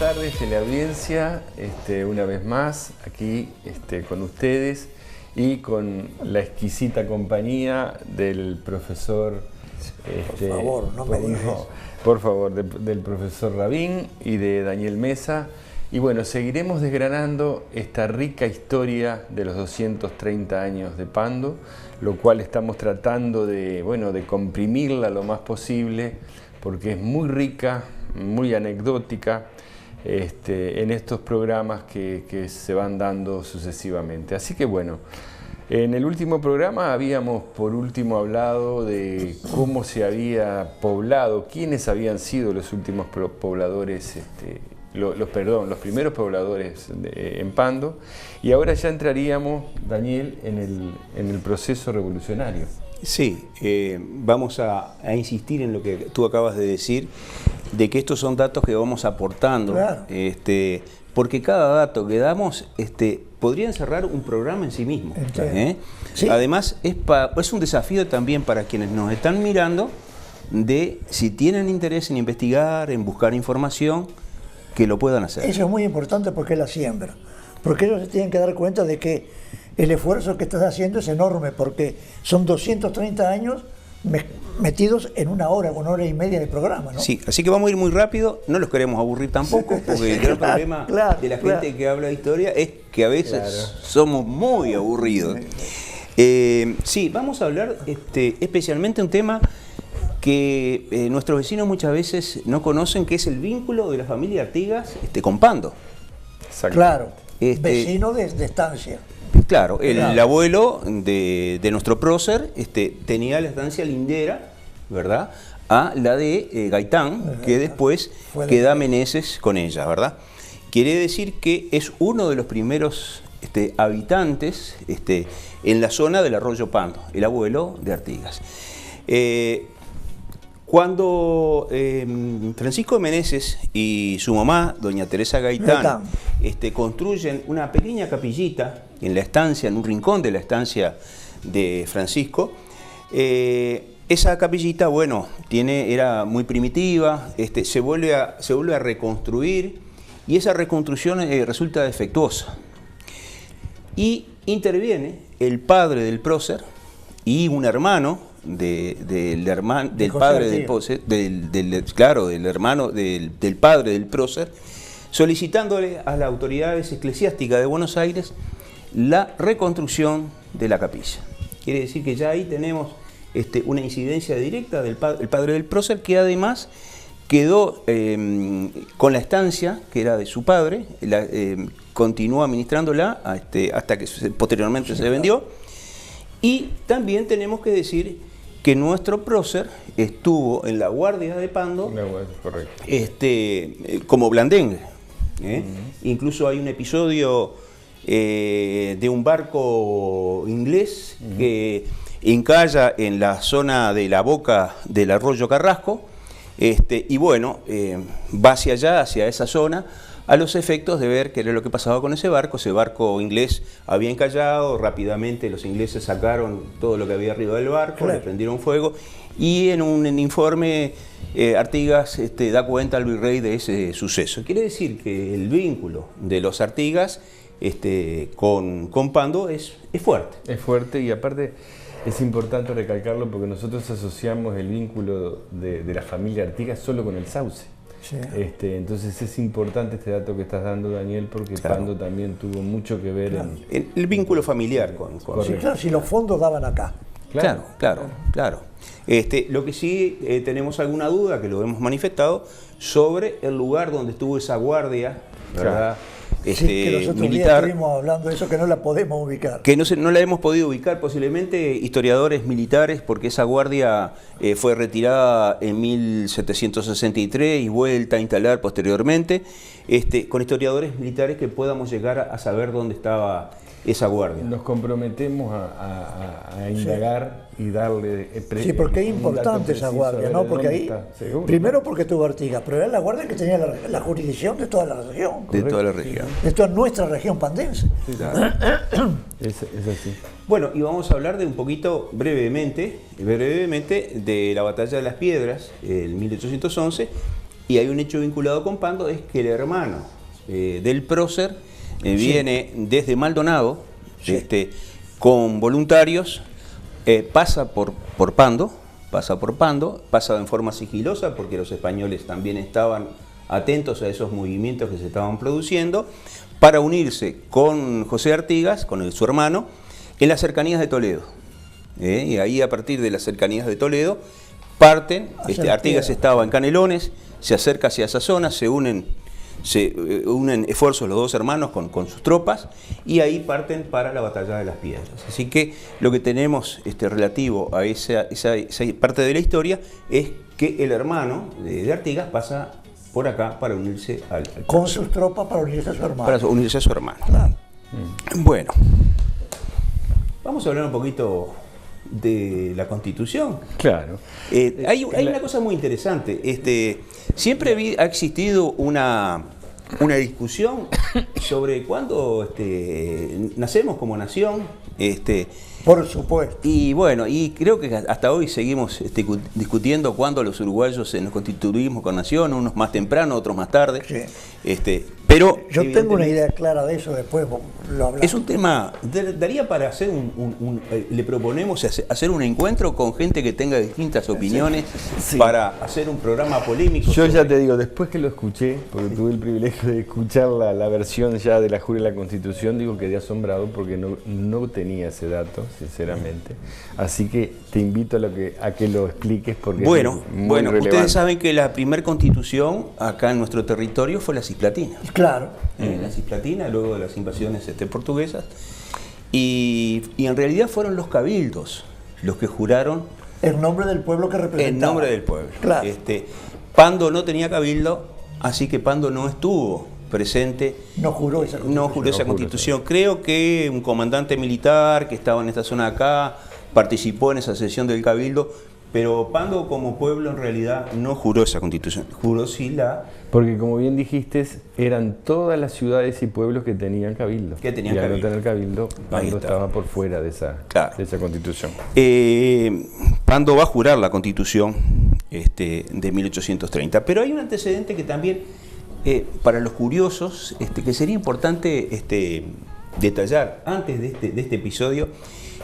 tardes, teleaudiencia, una vez más aquí con ustedes y con la exquisita compañía del profesor, por favor, no me digas. Por favor, del profesor Rabín y de Daniel Mesa. Y bueno, seguiremos desgranando esta rica historia de los 230 años de Pando, lo cual estamos tratando de comprimirla lo más posible, porque es muy rica, muy anecdótica, en estos programas que se van dando sucesivamente. Así que bueno, en el último programa habíamos por último hablado de cómo se había poblado, quiénes habían sido los últimos pobladores, los primeros pobladores en Pando, y ahora ya entraríamos, Daniel, en el proceso revolucionario. Sí, vamos a insistir en lo que tú acabas de decir, de que estos son datos que vamos aportando, claro. Porque cada dato que damos podría encerrar un programa en sí mismo. ¿Sí? Además, es un desafío también para quienes nos están mirando, de si tienen interés en investigar, en buscar información, que lo puedan hacer. Eso es muy importante porque es la siembra, porque ellos se tienen que dar cuenta de que el esfuerzo que estás haciendo es enorme, porque son 230 años metidos en una hora y media de programa, ¿no? Sí, así que vamos a ir muy rápido, no los queremos aburrir tampoco, porque el gran problema de la gente que habla de historia es que a veces somos muy aburridos. Sí, vamos a hablar especialmente un tema que nuestros vecinos muchas veces no conocen, que es el vínculo de la familia Artigas con Pando. Exacto. Claro, vecino de estancia. Claro, el abuelo de nuestro prócer tenía la estancia lindera, ¿verdad?, a la de Gaitán, que después queda Meneses con ella, ¿verdad? Quiere decir que es uno de los primeros habitantes en la zona del arroyo Pando, el abuelo de Artigas. Cuando Francisco de Meneses y su mamá, doña Teresa Gaitán, construyen una pequeña capillita en la estancia, en un rincón de la estancia de Francisco, esa capillita, bueno, era muy primitiva, se vuelve a reconstruir, y esa reconstrucción resulta defectuosa. Y interviene el padre del prócer y un hermano del padre del prócer, del hermano del padre del prócer, solicitándole a las autoridades eclesiásticas de Buenos Aires la reconstrucción de la capilla. Quiere decir que ya ahí tenemos una incidencia directa del padre del prócer, que además quedó con la estancia que era de su padre, continuó administrándola hasta que posteriormente se vendió. Y también tenemos que decir que nuestro prócer estuvo en la guardia de Pando, como blandengue. Incluso hay un episodio de un barco inglés que encalla en la zona de la boca del arroyo Carrasco, y bueno, va hacia allá, hacia esa zona, a los efectos de ver qué era lo que pasaba con ese barco. Ese barco inglés había encallado, rápidamente los ingleses sacaron todo lo que había arriba del barco, le prendieron fuego, y en un informe Artigas da cuenta al virrey de ese suceso. Quiere decir que el vínculo de los Artigas con Pando es fuerte. Es fuerte, y aparte es importante recalcarlo porque nosotros asociamos el vínculo de la familia Artigas solo con el sauce. Sí. Entonces es importante este dato que estás dando, Daniel, porque Pando también tuvo mucho que ver en el vínculo familiar con sí, claro, si los fondos daban acá. Claro. Lo que sí tenemos alguna duda, que lo hemos manifestado, sobre el lugar donde estuvo esa guardia, ¿verdad? Que los otros días estuvimos hablando de eso, que no la podemos ubicar. Que no la hemos podido ubicar, posiblemente historiadores militares, porque esa guardia fue retirada en 1763 y vuelta a instalar posteriormente, con historiadores militares que podamos llegar a saber dónde estaba esa guardia. Nos comprometemos a indagar y darle... Sí, porque es importante esa guardia, ¿no? Porque ahí, primero porque tuvo Artigas, pero era la guardia que tenía la jurisdicción de toda la región. De toda la región. De toda nuestra región pandense. Sí, claro. Es así. Bueno, y vamos a hablar de un poquito, brevemente, de la Batalla de las Piedras, el 1811, y hay un hecho vinculado con Pando, es que el hermano del prócer viene desde Maldonado, con voluntarios, pasa por Pando, pasa en forma sigilosa porque los españoles también estaban atentos a esos movimientos que se estaban produciendo, para unirse con José Artigas, con su hermano, en las cercanías de Toledo. Y ahí, a partir de las cercanías de Toledo, parten. Artigas estaba en Canelones, se acerca hacia esa zona, se unen esfuerzos los dos hermanos con sus tropas, y ahí parten para la batalla de las Piedras. Así que lo que tenemos relativo a esa parte de la historia es que el hermano de Artigas pasa por acá para unirse con sus tropas para unirse a su hermano. Para unirse a su hermano. Claro. Bueno, vamos a hablar un poquito de la Constitución. Claro. Hay una cosa muy interesante. Siempre ha existido una discusión sobre cuándo nacemos como nación. Por supuesto. Y bueno, y creo que hasta hoy seguimos discutiendo cuándo los uruguayos nos constituimos con nación, unos más temprano, otros más tarde. Sí. Pero yo tengo una idea clara de eso, después lo hablamos. Es un tema, daría para hacer le proponemos hacer un encuentro con gente que tenga distintas opiniones, sí, para hacer un programa polémico. Yo ya te digo, después que lo escuché, porque tuve el privilegio de escuchar la versión ya de la Juria de la Constitución, digo, quedé asombrado porque no tenía ese dato, sinceramente. Así que te invito a que lo expliques, porque bueno, es muy relevante. Ustedes saben que la primera constitución acá en nuestro territorio fue la Cisplatina. Claro. La Cisplatina, luego de las invasiones portuguesas, y en realidad fueron los cabildos los que juraron el nombre del pueblo que representaba. El nombre del pueblo. Claro. Pando no tenía cabildo, así que Pando no estuvo presente. No juró esa constitución. No juró esa constitución. Creo que un comandante militar que estaba en esta zona acá participó en esa sesión del cabildo, pero Pando como pueblo en realidad no juró esa constitución, juró sí Porque como bien dijiste, eran todas las ciudades y pueblos que tenían cabildo. Que tenían y al cabildo. no tener cabildo, Pando estaba por fuera de esa constitución. Pando va a jurar la constitución de 1830, pero hay un antecedente que también, para los curiosos, que sería importante detallar antes de este episodio,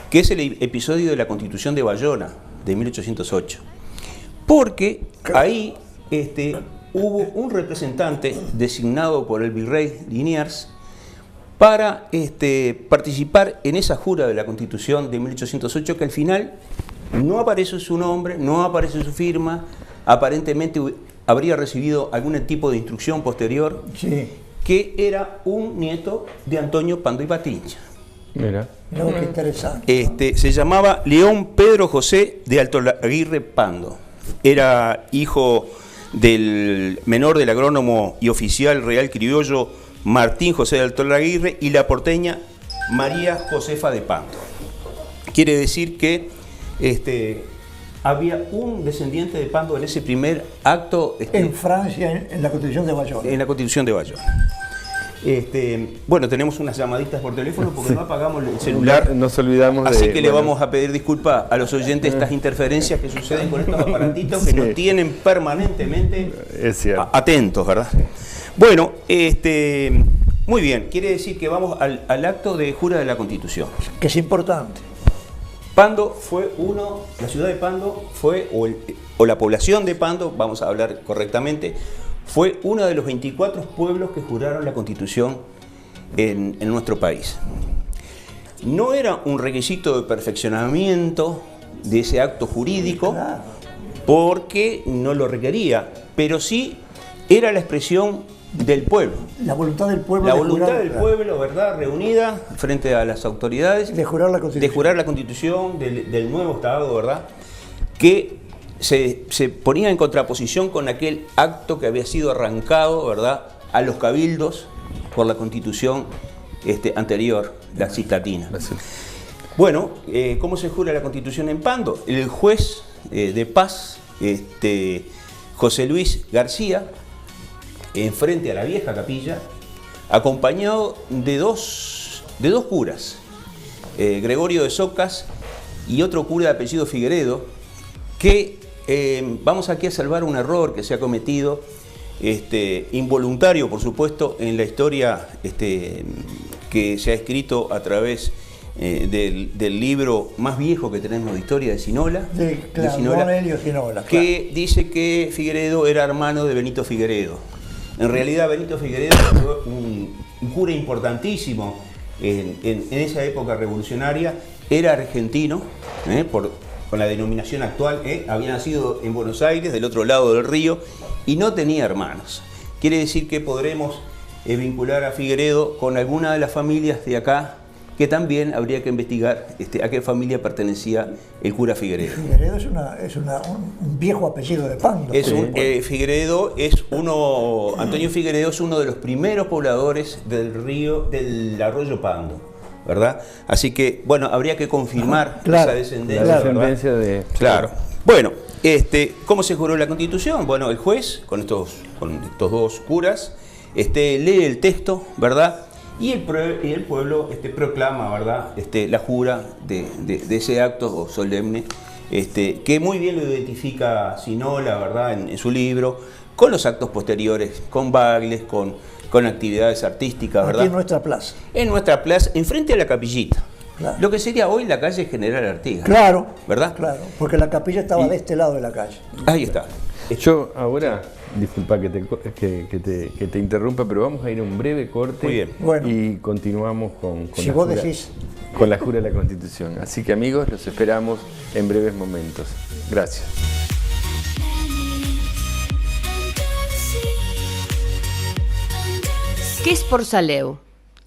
que es el episodio de la Constitución de Bayona, de 1808. Porque ahí hubo un representante designado por el virrey Liniers para participar en esa jura de la Constitución de 1808, que al final no aparece su nombre, no aparece su firma, aparentemente habría recibido algún tipo de instrucción posterior, sí, que era un nieto de Antonio Pando y Patiño. Mira. No, qué interesante. Se llamaba León Pedro José de Altolaguirre Pando. Era hijo del menor del agrónomo y oficial real criollo Martín José de Altolaguirre y la porteña María Josefa de Pando. Quiere decir que había un descendiente de Pando en ese primer acto. En Francia, en la Constitución de Bayona. En la Constitución de Bayona. Bueno, tenemos unas llamaditas por teléfono porque no apagamos el celular. Nos olvidamos así que le vamos a pedir disculpas a los oyentes estas interferencias que suceden con estos aparatitos que nos tienen permanentemente atentos, ¿verdad? Bueno, muy bien, quiere decir que vamos al acto de jura de la Constitución. Que es importante. Pando fue la ciudad de Pando fue, o la población de Pando, vamos a hablar correctamente, fue uno de los 24 pueblos que juraron la Constitución en nuestro país. No era un requisito de perfeccionamiento de ese acto jurídico, porque no lo requería, pero sí era la expresión del pueblo. La voluntad del pueblo. La voluntad del pueblo, ¿verdad? Reunida frente a las autoridades. De jurar la Constitución. De jurar la Constitución del nuevo Estado, ¿verdad? Que se ponía en contraposición con aquel acto que había sido arrancado, ¿verdad?, a los cabildos por la Constitución anterior, la Cisplatina. Bueno, ¿cómo se jura la Constitución en Pando? El juez de paz, José Luis García, enfrente a la vieja capilla, acompañado de dos curas, Gregorio de Socas y otro cura de apellido Figueredo, que vamos aquí a salvar un error que se ha cometido, involuntario, por supuesto, en la historia que se ha escrito a través del libro más viejo que tenemos de historia de Sinola, sí, claro, de Sinola, Don Elio Sinola, que claro. dice que Figueredo era hermano de Benito Figueredo. En realidad Benito Figueredo fue un cura importantísimo en esa época revolucionaria, era argentino, con la denominación actual, había nacido en Buenos Aires, del otro lado del río, y no tenía hermanos. Quiere decir que podremos vincular a Figueredo con alguna de las familias de acá, que también habría que investigar a qué familia pertenecía el cura Figueredo. Figueredo es un viejo apellido de Pando. Figueredo es Antonio Figueredo es uno de los primeros pobladores del arroyo Pando, ¿verdad? Así que, bueno, habría que confirmar esa descendencia. La descendencia de... Claro. Bueno, ¿cómo se juró la Constitución? Bueno, el juez, con estos dos curas, lee el texto, ¿verdad? Y el pueblo proclama, ¿verdad?, la jura de ese acto solemne, que muy bien lo identifica Sinola, ¿verdad?, en su libro, con los actos posteriores, con bailes, con actividades artísticas, ¿verdad? Aquí en nuestra plaza. En nuestra plaza, enfrente a la capillita. Claro. Lo que sería hoy la calle General Artigas. Claro. ¿Verdad? Claro, porque la capilla estaba de este lado de la calle. Ahí está. Yo ahora, disculpa que te interrumpa, pero vamos a ir a un breve corte. Muy bien. Bueno. Y continuamos con la jura de la Constitución. Así que, amigos, los esperamos en breves momentos. Gracias. ¿Qué es Por Saleu?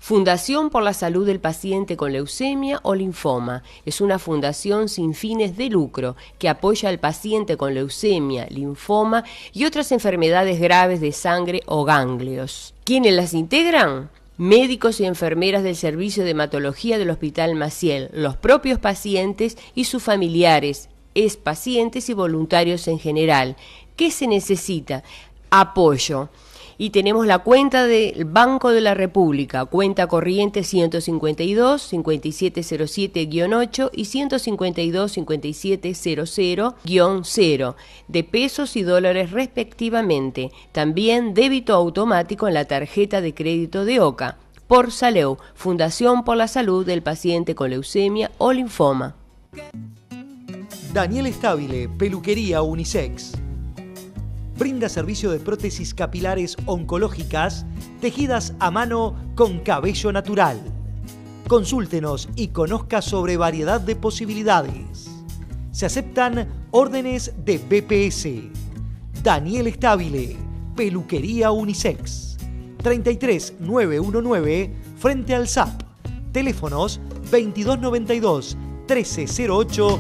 Fundación por la Salud del Paciente con Leucemia o Linfoma. Es una fundación sin fines de lucro que apoya al paciente con leucemia, linfoma y otras enfermedades graves de sangre o ganglios. ¿Quiénes las integran? Médicos y enfermeras del Servicio de Hematología del Hospital Maciel, los propios pacientes y sus familiares, expacientes y voluntarios en general. ¿Qué se necesita? Apoyo. Y tenemos la cuenta del Banco de la República, cuenta corriente 152-5707-8 y 152-5700-0 de pesos y dólares respectivamente. También débito automático en la tarjeta de crédito de OCA. Por Saleu, Fundación por la Salud del Paciente con Leucemia o Linfoma. Daniel Stabile, Peluquería Unisex. Brinda servicio de prótesis capilares oncológicas tejidas a mano con cabello natural. Consúltenos y conozca sobre variedad de posibilidades. Se aceptan órdenes de BPS. Daniel Stabile, Peluquería Unisex. 33919 frente al SAP. Teléfonos 2292 1308.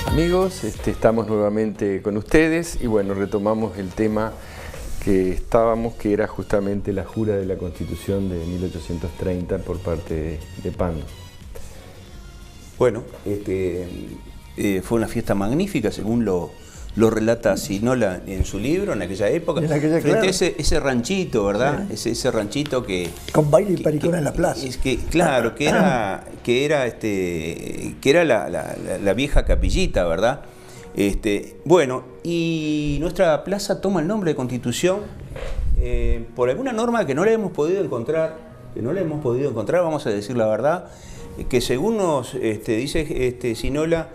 Amigos, estamos nuevamente con ustedes y bueno, retomamos el tema que era justamente la jura de la Constitución de 1830 por parte de Pando. Bueno, fue una fiesta magnífica, según lo relata Sinola en su libro, en aquella época, frente a ese ranchito, ¿verdad? Sí. Ese ranchito que... Con baile y pericón en la plaza. Claro, que era la vieja capillita, ¿verdad? Bueno, y nuestra plaza toma el nombre de Constitución por alguna norma que no la hemos podido encontrar, vamos a decir la verdad, que según nos dice Sinola,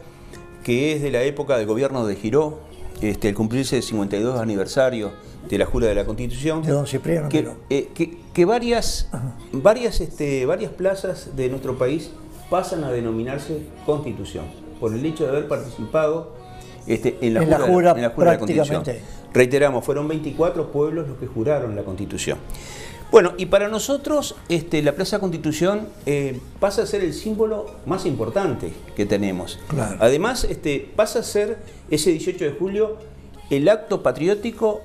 que es de la época del gobierno de Giró, el cumplirse el 52 aniversario de la jura de la Constitución, de don Cipriano Giró. Que varias plazas de nuestro país pasan a denominarse Constitución, por el hecho de haber participado en la jura de la Constitución. Reiteramos, fueron 24 pueblos los que juraron la Constitución. Bueno, y para nosotros la Plaza Constitución pasa a ser el símbolo más importante que tenemos. Claro. Además, pasa a ser ese 18 de julio el acto patriótico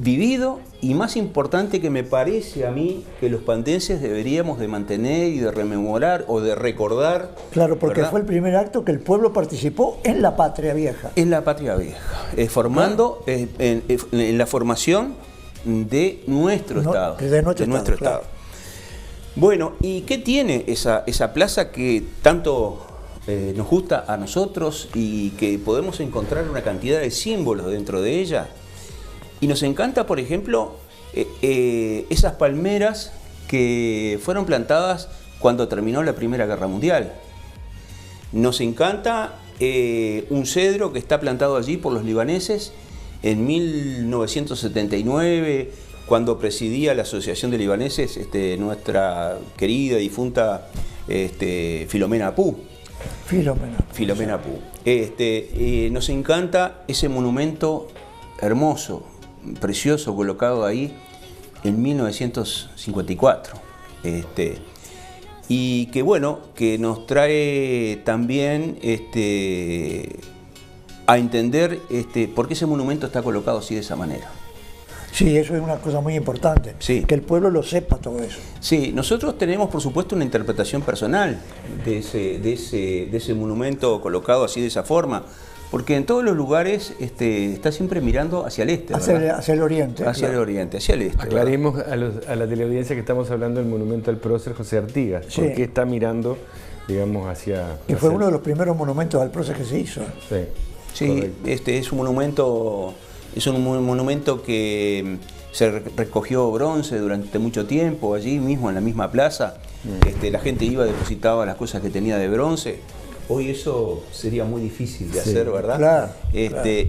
vivido y más importante que me parece a mí que los pandenses deberíamos de mantener y de rememorar o de recordar. Claro, porque ¿verdad? fue el primer acto que el pueblo participó en la patria vieja. En la patria vieja, formando en la formación de nuestro Estado. De nuestro Estado. Claro. Bueno, ¿y qué tiene esa plaza que tanto nos gusta a nosotros y que podemos encontrar una cantidad de símbolos dentro de ella? Y nos encanta, por ejemplo, esas palmeras que fueron plantadas cuando terminó la Primera Guerra Mundial. Nos encanta un cedro que está plantado allí por los libaneses en 1979, cuando presidía la Asociación de Libaneses nuestra querida y difunta Filomena Apu. Filomena Apu. Nos encanta ese monumento hermoso, precioso, colocado ahí en 1954. Y que bueno, que nos trae también a entender por qué ese monumento está colocado así de esa manera. Sí, eso es una cosa muy importante, sí. Que el pueblo lo sepa todo eso. Sí, nosotros tenemos por supuesto una interpretación personal de ese monumento colocado así de esa forma, porque en todos los lugares está siempre mirando hacia el este, hacia el oriente. Hacia el oriente, hacia el este. Aclaremos a la teleaudiencia que estamos hablando del monumento al prócer José Artigas, sí. Porque está mirando, digamos, hacia... Que fue uno de los primeros monumentos al prócer que se hizo. Sí, es un monumento que se recogió bronce durante mucho tiempo, allí mismo en la misma plaza. La gente iba, depositaba las cosas que tenía de bronce. Hoy eso sería muy difícil de hacer, ¿verdad? Claro,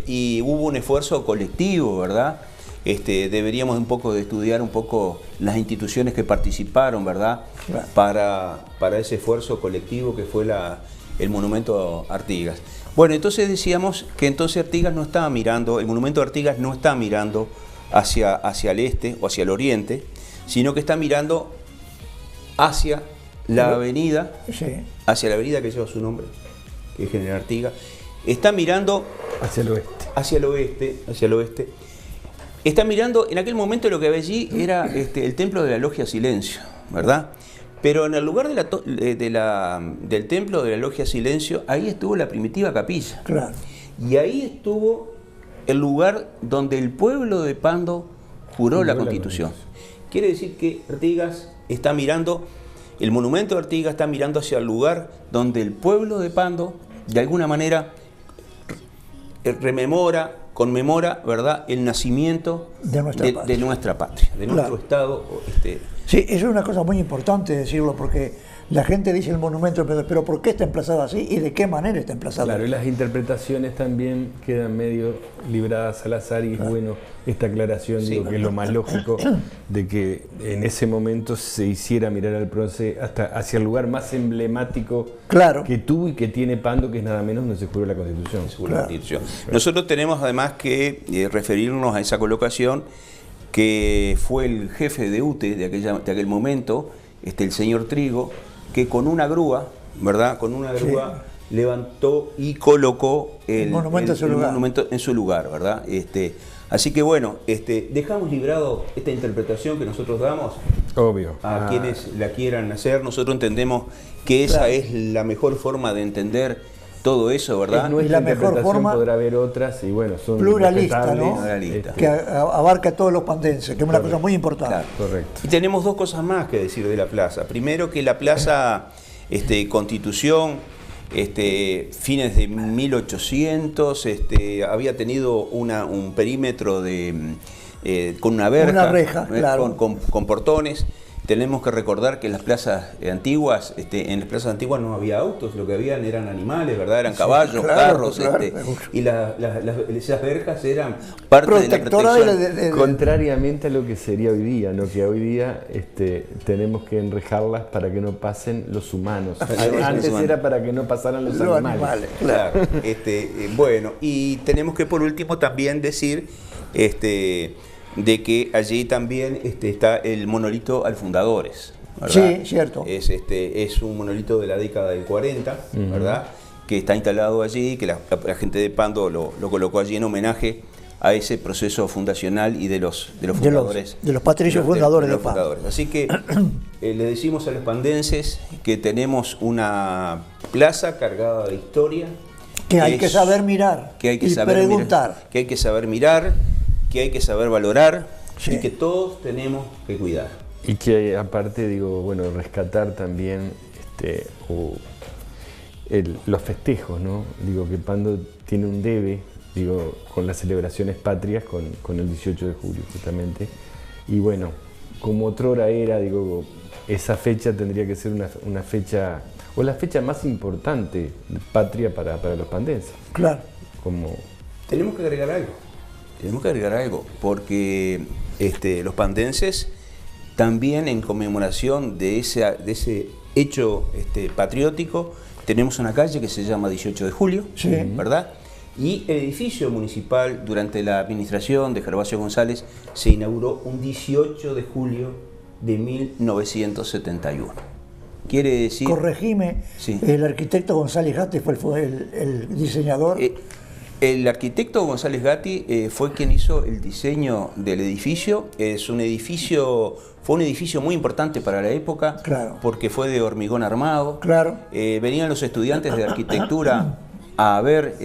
Y hubo un esfuerzo colectivo, ¿verdad? Deberíamos un poco de estudiar un poco las instituciones que participaron, ¿verdad? Claro. Para ese esfuerzo colectivo que fue el monumento Artigas. Bueno, entonces decíamos que entonces Artigas no estaba mirando, el monumento de Artigas no está mirando hacia el este o hacia el oriente, sino que está mirando hacia la avenida, hacia la avenida que lleva su nombre, que es General Artigas. Está mirando hacia el oeste. Hacia el oeste. Está mirando, en aquel momento lo que había allí era el templo de la Logia Silencio, ¿verdad? Pero en el lugar del templo de la Logia Silencio, ahí estuvo la primitiva capilla. Claro. Y ahí estuvo el lugar donde el pueblo de Pando juró la Constitución. Quiere decir que Artigas está mirando, el monumento de Artigas está mirando hacia el lugar donde el pueblo de Pando, de alguna manera, conmemora, ¿verdad?, el nacimiento de nuestra patria, de nuestro Estado. Sí, eso es una cosa muy importante decirlo, porque la gente dice el monumento, pero ¿por qué está emplazado así y de qué manera está emplazado? Claro, y las interpretaciones también quedan medio libradas al azar y es bueno esta aclaración, digo, que es lo más lógico de que en ese momento se hiciera mirar al bronce hasta hacia el lugar más emblemático que tuvo y que tiene Pando, que es nada menos donde se juró la Constitución. Nosotros tenemos además que referirnos a esa colocación, que fue el jefe de UTE de aquel momento, el señor Trigo, que con una grúa, ¿verdad? Con una grúa levantó y colocó el monumento en su lugar, ¿verdad? Así que bueno, dejamos librado esta interpretación que nosotros damos. Obvio. A quienes la quieran hacer. Nosotros entendemos que esa es la mejor forma de entender todo eso, ¿verdad? Es nuestra interpretación, podrá haber otras y bueno, son pluralista, ¿no? Que abarca a todos los pandenses, que es una cosa muy importante. Claro. Correcto. Y tenemos dos cosas más que decir de la plaza. Primero, que la plaza Constitución, fines de 1800, había tenido un perímetro con una verja, una reja, claro, con portones. Tenemos que recordar que en las plazas antiguas, no había autos, lo que habían eran animales, ¿verdad? Eran caballos, carros, y esas verjas eran parte de la protección. Contrariamente a lo que sería hoy día, ¿no? Que hoy día tenemos que enrejarlas para que no pasen los humanos. Antes era para que no pasaran los animales. Claro. Bueno, y tenemos que por último también decir de que allí también está el monolito al Fundadores, ¿verdad? Sí, cierto. Es un monolito de la década del 40, ¿verdad? Que está instalado allí, que la gente de Pando lo colocó allí en homenaje a ese proceso fundacional y de los fundadores. De los patricios fundadores de Pando. Así que le decimos a los pandenses que tenemos una plaza cargada de historia. Que hay que saber mirar, que hay que y saber preguntar. Mirar, que hay que saber mirar, que hay que saber valorar, sí, y que todos tenemos que cuidar. Y que aparte, digo, bueno, rescatar también los festejos, ¿no? Digo, que Pando tiene un debe, digo, con las celebraciones patrias, con el 18 de julio, justamente. Y bueno, como otrora era, digo, esa fecha tendría que ser una fecha, o la fecha más importante patria para los pandenses. Claro. Tenemos que agregar algo, porque los pandenses también, en conmemoración de ese hecho patriótico, tenemos una calle que se llama 18 de julio, sí, ¿verdad? Y el edificio municipal, durante la administración de Gervasio González, se inauguró un 18 de julio de 1971. Quiere decir... Corregime, sí, el arquitecto González Gatti fue el diseñador. El arquitecto González Gatti fue quien hizo el diseño del edificio. Fue un edificio muy importante para la época, claro, porque fue de hormigón armado. Claro. Venían los estudiantes de arquitectura a ver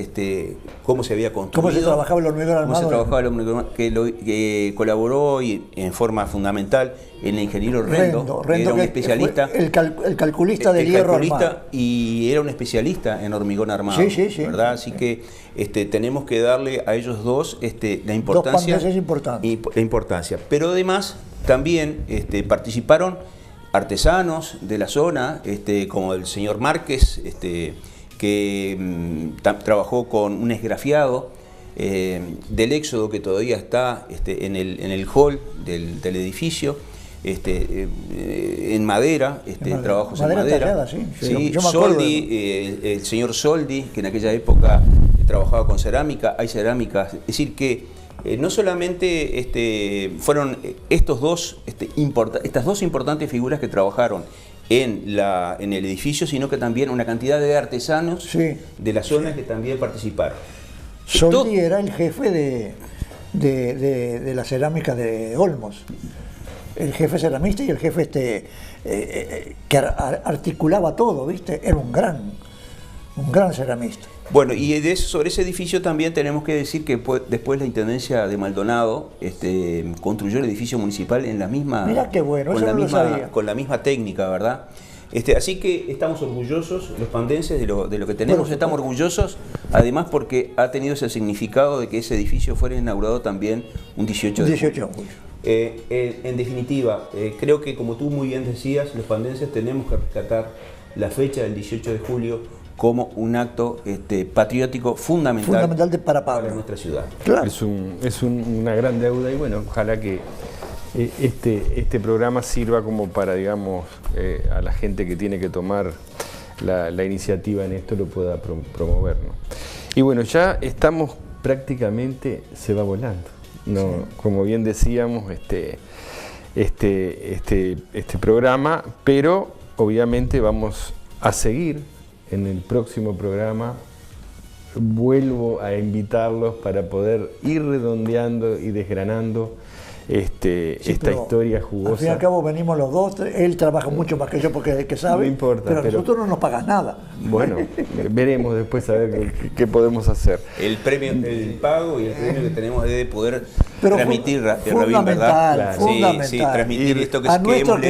cómo se había construido. Cómo se trabajaba el hormigón armado. Cómo se trabajaba el hormigón, que colaboró en forma fundamental el ingeniero Rendo, que era un especialista. El calculista del hierro armado. Y era un especialista en hormigón armado. Sí, sí, sí. ¿Verdad? Así que tenemos que darle a ellos dos la importancia. La importancia. Pero además también participaron artesanos de la zona, como el señor Márquez, que trabajó con un esgrafiado del Éxodo que todavía está en el hall del edificio, en madera, trabajos en madera. Tallada, sí. Sí, yo Soldi, el señor Soldi, que en aquella época trabajaba con cerámica, hay cerámicas, es decir que no solamente fueron estas dos importantes figuras que trabajaron en el edificio, sino que también una cantidad de artesanos, sí, de la zona, sí, que también participaron. Soldi era el jefe de la cerámica de Olmos, el jefe ceramista y el jefe que articulaba todo, ¿viste? Era un gran ceramista. Bueno, y sobre ese edificio también tenemos que decir que después la Intendencia de Maldonado construyó el edificio municipal en la misma... Mirá qué bueno, con la misma técnica, ¿verdad? Así que estamos orgullosos, los pandenses, de lo que tenemos. Bueno, estamos orgullosos, además porque ha tenido ese significado de que ese edificio fuera inaugurado también un 18 de julio. En definitiva, creo que, como tú muy bien decías, los pandenses tenemos que rescatar la fecha del 18 de julio como un acto patriótico fundamental para nuestra ciudad. Claro. Es una gran deuda y bueno, ojalá que este programa sirva como para, digamos, a la gente que tiene que tomar la iniciativa en esto lo pueda promover, ¿no? Y bueno, ya estamos prácticamente, se va volando, ¿no? Sí. Como bien decíamos, este programa, pero obviamente vamos a seguir. En el próximo programa vuelvo a invitarlos para poder ir redondeando y desgranando esta historia jugosa. Al fin y al cabo venimos los dos, él trabaja mucho más que yo porque es el que sabe, no importa, pero nosotros no nos pagas nada. Bueno, veremos después a ver qué podemos hacer. El premio, el pago y el premio que tenemos es de poder transmitir, fundamental, fundamental. Sí, transmitir esto que a nuestra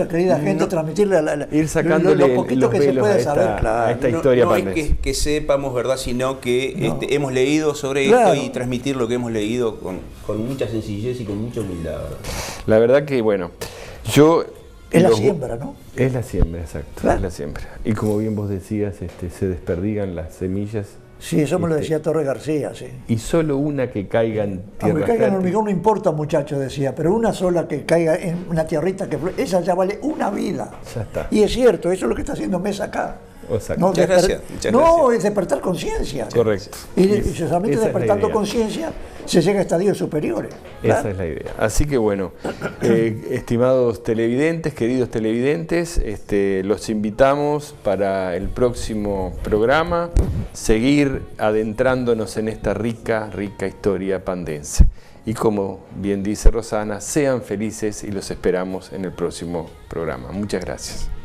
querida gente, transmitirle ir sacándole lo poquito que se puede saber, claro. A esta historia no es que sepamos, ¿verdad?, sino que hemos leído sobre esto y transmitir lo que hemos leído con mucha sencillez y con mucha humildad, ¿verdad? La verdad que, bueno, es la siembra, ¿no? Es la siembra, exacto, claro. Es la siembra. Y como bien vos decías, se desperdigan las semillas. Sí, eso me lo decía Torres García, sí. Y solo una que caiga en tierra aunque caiga en hormigón no importa, muchacho, decía, pero una sola que caiga en una tierrita, esa ya vale una vida. Ya está. Y es cierto, eso es lo que está haciendo Mesa acá. Exacto. No, Muchas gracias. no, es despertar conciencia. Correcto. Y solamente esa es la despertando idea. conciencia se llega a estadios superiores. ¿claro? Esa es la idea. Así que bueno, estimados televidentes, queridos televidentes, los invitamos para el próximo programa, seguir adentrándonos en esta rica historia pandense. Y como bien dice Rosana, sean felices y los esperamos en el próximo programa. Muchas gracias.